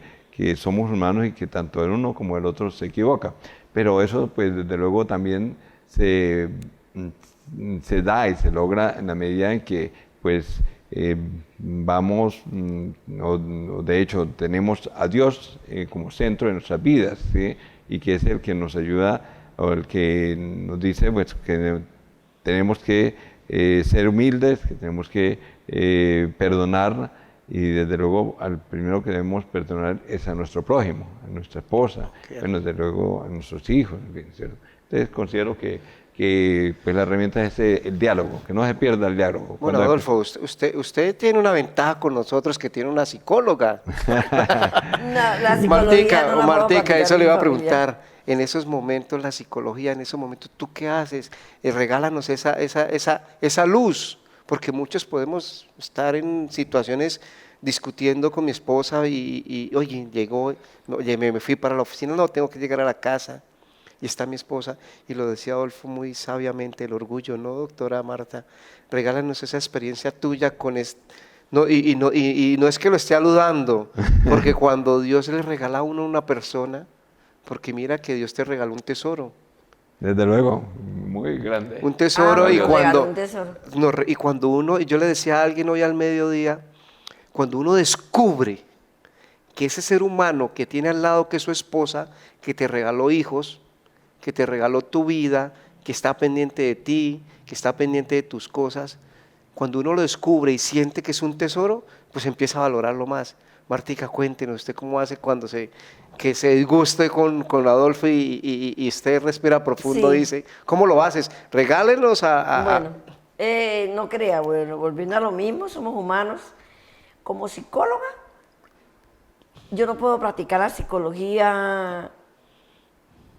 somos humanos y que tanto el uno como el otro se equivoca. Pero eso pues desde luego también se da y se logra en la medida en que pues vamos, o de hecho tenemos a Dios como centro de nuestras vidas, ¿sí? Y que es el que nos ayuda o el que nos dice pues, que tenemos que ser humildes, que tenemos que perdonar y desde luego al primero que debemos perdonar es a nuestro prójimo, a nuestra esposa, bueno, desde luego a nuestros hijos, en fin, ¿cierto? Entonces considero que pues la herramienta es el diálogo, que no se pierda el diálogo. Bueno, Adolfo, usted tiene una ventaja con nosotros que tiene una psicóloga. La psicología Martica, eso le iba a preguntar. En esos momentos, la psicología, en esos momentos, ¿tú qué haces? Regálanos esa luz, porque muchos podemos estar en situaciones discutiendo con mi esposa y oye, oye, me fui para la oficina, no, tengo que llegar a la casa. Y está mi esposa, y lo decía Adolfo muy sabiamente, el orgullo, ¿no, doctora Marta? Regálanos esa experiencia tuya con no, y no es que lo esté aludando, porque cuando Dios le regala a uno una persona, porque mira que Dios te regaló un tesoro. Desde luego, muy grande. Un tesoro, y cuando uno, y yo le decía a alguien hoy al mediodía, cuando uno descubre que ese ser humano que tiene al lado, que es su esposa, que te regaló hijos, que te regaló tu vida, que está pendiente de ti, que está pendiente de tus cosas, cuando uno lo descubre y siente que es un tesoro, pues empieza a valorarlo más. Martica, cuéntenos, ¿usted cómo hace cuando se disguste con Adolfo y usted respira profundo, sí, dice, ¿cómo lo haces? Regálenos Bueno, no crea, bueno, volviendo a lo mismo, somos humanos. Como psicóloga, yo no puedo practicar la psicología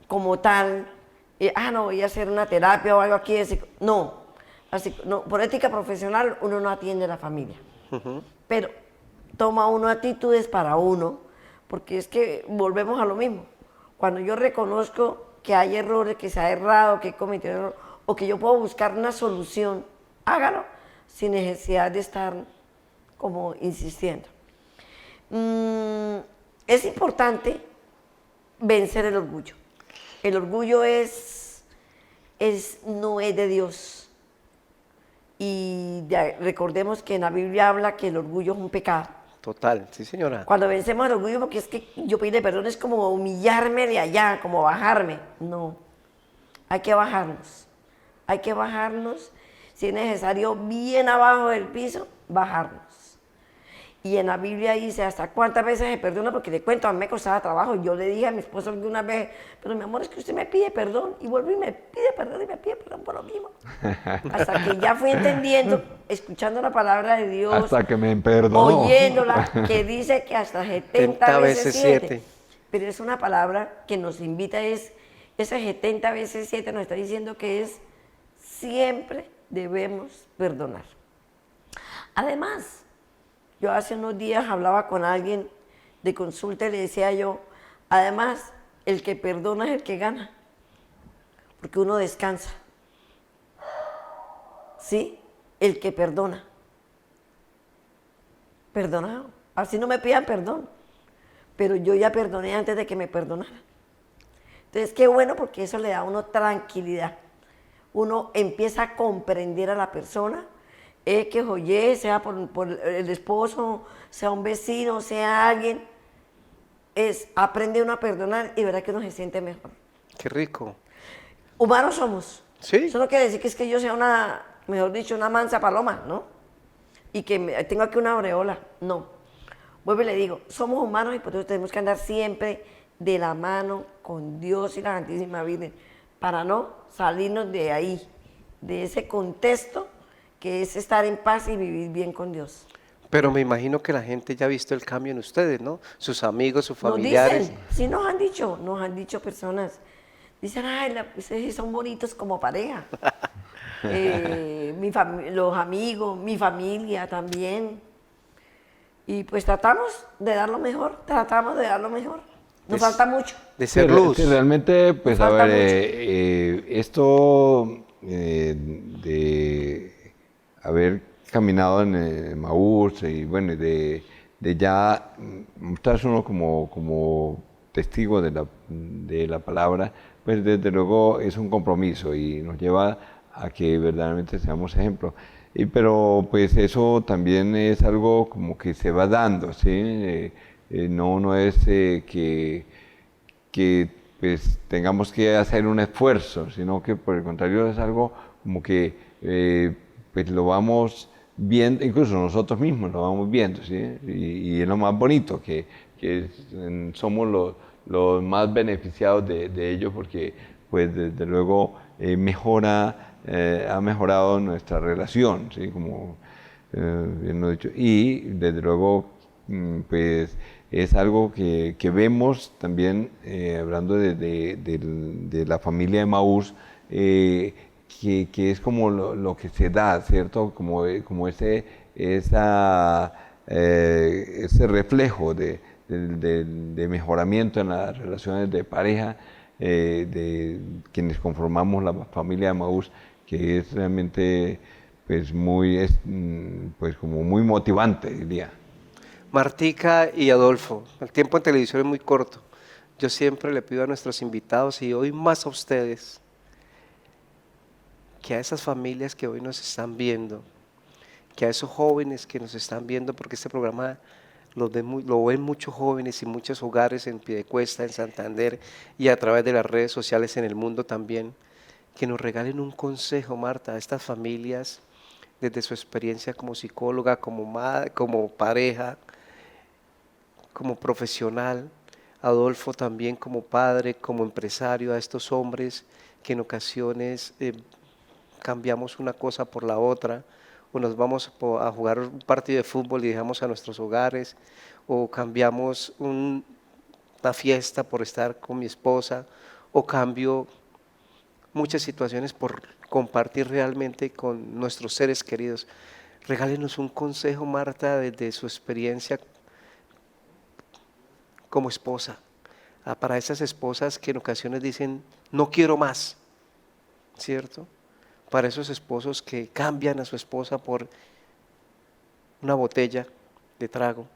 como tal, no, voy a hacer una terapia o algo aquí. No, por ética profesional uno no atiende a la familia, pero toma uno actitudes para uno, porque es que volvemos a lo mismo. Cuando yo reconozco que hay errores, que se ha errado, que he cometido error, o que yo puedo buscar una solución, hágalo sin necesidad de estar como insistiendo. Es importante vencer el orgullo. El orgullo no es de Dios. Y recordemos que en la Biblia habla que el orgullo es un pecado. Total, sí señora. Cuando vencemos el orgullo, porque es que yo pedirle perdón es como humillarme de allá, como bajarme. No, hay que bajarnos. Hay que bajarnos, si es necesario, bien abajo del piso, bajarnos. Y en la Biblia dice, ¿hasta cuántas veces se perdona? Porque le cuento, a mí me costaba trabajo. Yo le dije a mi esposo alguna vez, pero mi amor, es que usted me pide perdón. Y vuelve y me pide perdón y me pide perdón por lo mismo. Hasta que ya fui entendiendo, escuchando la palabra de Dios. Hasta que me perdonó. Oyéndola, que dice que hasta 70 70 veces veces 7. 7. Pero es una palabra que nos invita, ese 70 veces 7 nos está diciendo que es siempre debemos perdonar. Además, yo hace unos días hablaba con alguien de consulta y le decía yo, además, el que perdona es el que gana, porque uno descansa. ¿Sí? El que perdona. Perdonado. Así no me pidan perdón, pero yo ya perdoné antes de que me perdonaran. Entonces, qué bueno porque eso le da a uno tranquilidad. Uno empieza a comprender a la persona, que oye, sea por el esposo, sea un vecino, sea alguien, aprende uno a perdonar y verá que uno se siente mejor. Qué rico. Humanos somos. Sí. Eso no quiere decir que yo sea una, mejor dicho, una mansa paloma, ¿no? Y que tengo aquí una aureola, no. Vuelvo y le digo, somos humanos y por eso tenemos que andar siempre de la mano con Dios y la Santísima Virgen, para no salirnos de ahí, de ese contexto que es estar en paz y vivir bien con Dios. Pero me imagino que la gente ya ha visto el cambio en ustedes, ¿no? Sus amigos, sus Nos familiares. dicen, sí nos han dicho personas, dicen, ay, ustedes son bonitos como pareja. Los amigos, mi familia también. Y pues tratamos de dar lo mejor. Nos falta mucho. De ser luz. Sí, realmente, pues a Falta ver, esto de haber caminado en Emaús y bueno, de ya mostrarse uno como testigo de la palabra, pues desde luego es un compromiso y nos lleva a que verdaderamente seamos ejemplo. Pero pues eso también es algo como que se va dando, ¿sí? No es que pues tengamos que hacer un esfuerzo, sino que por el contrario es algo como que pues lo vamos viendo, incluso nosotros mismos lo vamos viendo, ¿sí? Y es lo más bonito, que somos los más beneficiados de ello, porque pues desde luego ha mejorado nuestra relación, ¿sí? Como bien lo he dicho, y desde luego pues es algo que vemos también, hablando de la familia de Emaús, que es como lo que se da, ¿cierto? Como ese reflejo de mejoramiento en las relaciones de pareja, de quienes conformamos la familia de Emaús, que es realmente pues pues como muy motivante, diría. Martica y Adolfo, el tiempo en televisión es muy corto. Yo siempre le pido a nuestros invitados y hoy más a ustedes, que a esas familias que hoy nos están viendo, que a esos jóvenes que nos están viendo, porque este programa lo ven muchos jóvenes y muchos hogares en Piedecuesta, en Santander y a través de las redes sociales en el mundo también, que nos regalen un consejo, Marta, a estas familias desde su experiencia como psicóloga, como madre, como pareja, como profesional, Adolfo también como padre, como empresario, a estos hombres que en ocasiones cambiamos una cosa por la otra, o nos vamos a jugar un partido de fútbol y dejamos a nuestros hogares, o cambiamos una fiesta por estar con mi esposa, o cambio muchas situaciones por compartir realmente con nuestros seres queridos. Regálenos un consejo, Marta, desde su experiencia como esposa, para esas esposas que en ocasiones dicen, no quiero más, ¿cierto? Para esos esposos que cambian a su esposa por una botella de trago.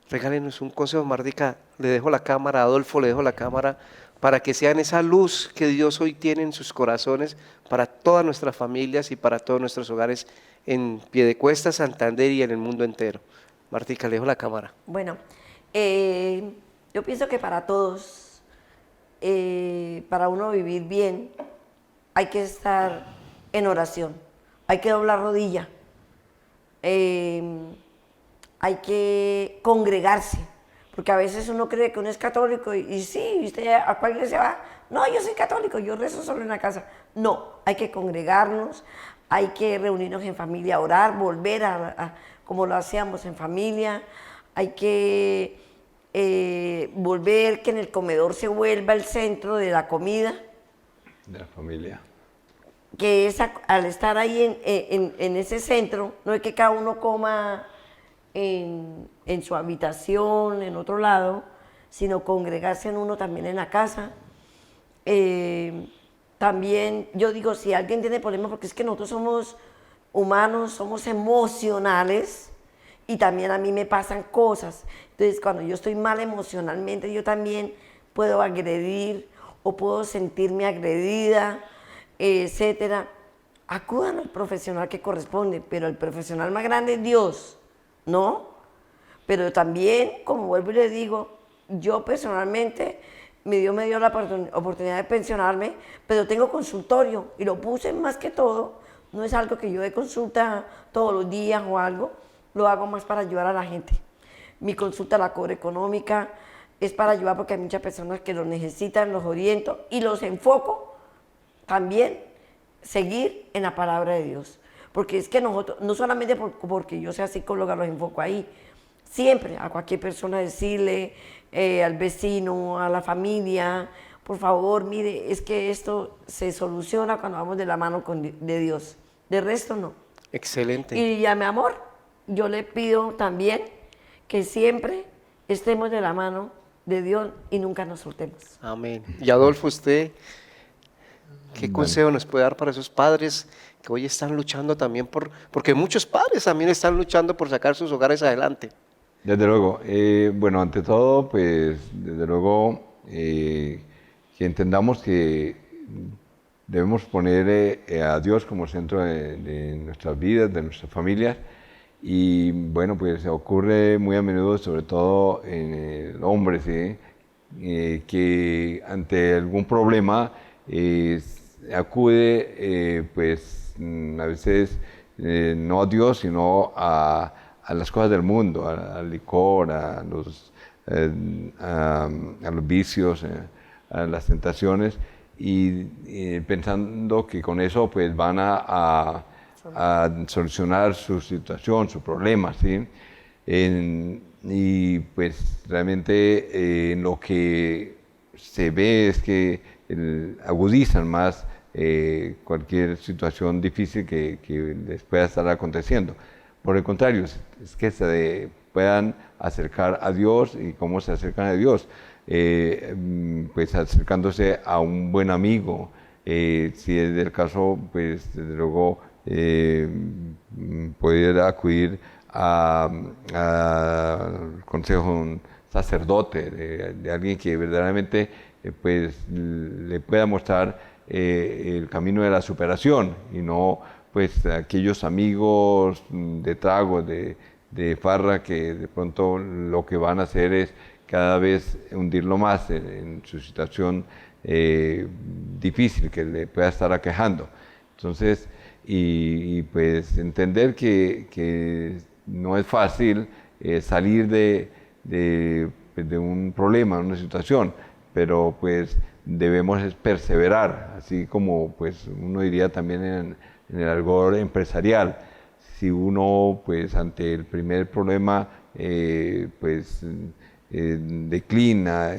Regálenos un consejo, Martica, le dejo la cámara, a Adolfo le dejo la cámara, para que sean esa luz que Dios hoy tiene en sus corazones para todas nuestras familias y para todos nuestros hogares en Piedecuesta, Santander y en el mundo entero. Martica, le dejo la cámara. Bueno, yo pienso que para todos, para uno vivir bien, hay que estar en oración, hay que doblar rodilla. hay que congregarse, porque a veces uno cree que uno es católico y sí, ¿y usted a cuál iglesia va? No, yo soy católico, yo rezo solo en la casa. No, hay que congregarnos, hay que reunirnos en familia, orar, volver como lo hacíamos en familia, hay que volver que en el comedor se vuelva el centro de la comida, de la familia. que es al estar ahí en ese centro, no es que cada uno coma en su habitación, en otro lado, sino congregarse en uno también en la casa. También yo digo, si alguien tiene problemas, porque es que nosotros somos humanos, somos emocionales, y también a mí me pasan cosas. Entonces, cuando yo estoy mal emocionalmente, yo también puedo agredir o puedo sentirme agredida, etcétera. Acudan al profesional que corresponde, pero el profesional más grande es Dios, ¿no? Pero también, como vuelvo y le digo, yo personalmente, Dios me dio la oportunidad de pensionarme, pero tengo consultorio y lo puse más que todo. No es algo que yo de consulta todos los días o algo, lo hago más para ayudar a la gente. Mi consulta, la cobro económica, es para ayudar porque hay muchas personas que lo necesitan, los oriento y los enfoco también seguir en la palabra de Dios. Porque es que nosotros, no solamente porque yo sea psicóloga, los enfoco ahí, siempre a cualquier persona decirle, al vecino, a la familia, por favor, mire, es que esto se soluciona cuando vamos de la mano de Dios. De resto, no. Excelente. Y a mi amor, yo le pido también que siempre estemos de la mano de Dios y nunca nos soltemos. Amén. Y Adolfo, usted, ¿qué consejo nos puede dar para esos padres que hoy están luchando también porque muchos padres también están luchando por sacar sus hogares adelante? Desde luego, bueno, ante todo, pues, desde luego, que entendamos que debemos poner a Dios como centro de nuestras vidas, de nuestras familias, y bueno, pues ocurre muy a menudo, sobre todo en el hombre, ¿sí? Que ante algún problema acude, pues, a veces no a Dios, sino a las cosas del mundo, al licor, a los vicios, a las tentaciones, y pensando que con eso pues van a solucionar su situación, su problema, ¿sí? Y pues realmente lo que se ve es que agudizan más cualquier situación difícil que les pueda estar aconteciendo. Por el contrario, es que se puedan acercar a Dios. ¿Y cómo se acercan a Dios? Pues acercándose a un buen amigo, si es del caso, pues desde luego poder acudir al consejo de un sacerdote, de alguien que verdaderamente pues le pueda mostrar el camino de la superación, y no pues aquellos amigos de trago, de farra, que de pronto lo que van a hacer es cada vez hundirlo más en su situación difícil que le pueda estar aquejando. Entonces, y pues entender que no es fácil salir de un problema, una situación, pero pues debemos perseverar, así como pues uno diría también en el argot empresarial. Si uno pues ante el primer problema pues declina,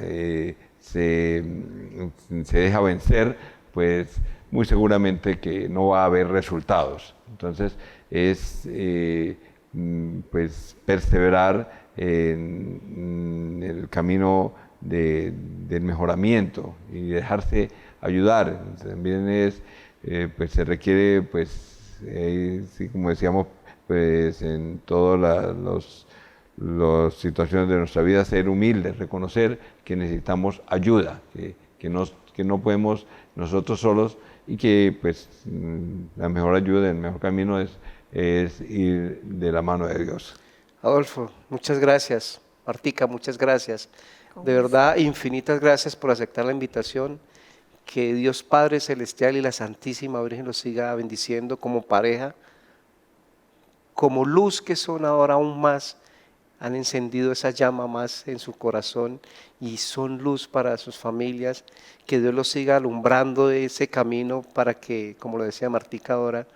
se deja vencer, pues muy seguramente que no va a haber resultados. Entonces es pues perseverar en el camino del mejoramiento y dejarse ayudar. También es pues se requiere, pues, sí, como decíamos, pues en todas las situaciones de nuestra vida, ser humildes, reconocer que necesitamos ayuda, que no podemos nosotros solos, y que pues la mejor ayuda, el mejor camino es ir de la mano de Dios. Adolfo, muchas gracias. Martica, muchas gracias. De verdad, infinitas gracias por aceptar la invitación. Que Dios Padre Celestial y la Santísima Virgen los siga bendiciendo como pareja, como luz que son ahora aún más han encendido esa llama más en su corazón y son luz para sus familias. Que Dios los siga alumbrando ese camino para que, como lo decía Martica ahora,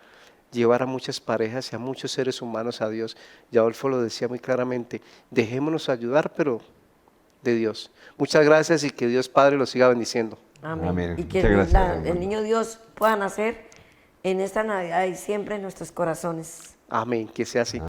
llevar a muchas parejas y a muchos seres humanos a Dios. Y Adolfo lo decía muy claramente, dejémonos ayudar, pero de Dios. Muchas gracias y que Dios Padre los siga bendiciendo. Amén. Amén. Y que Muchas gracias, el hermano. niño Dios pueda nacer en esta Navidad y siempre en nuestros corazones. Amén, que sea así.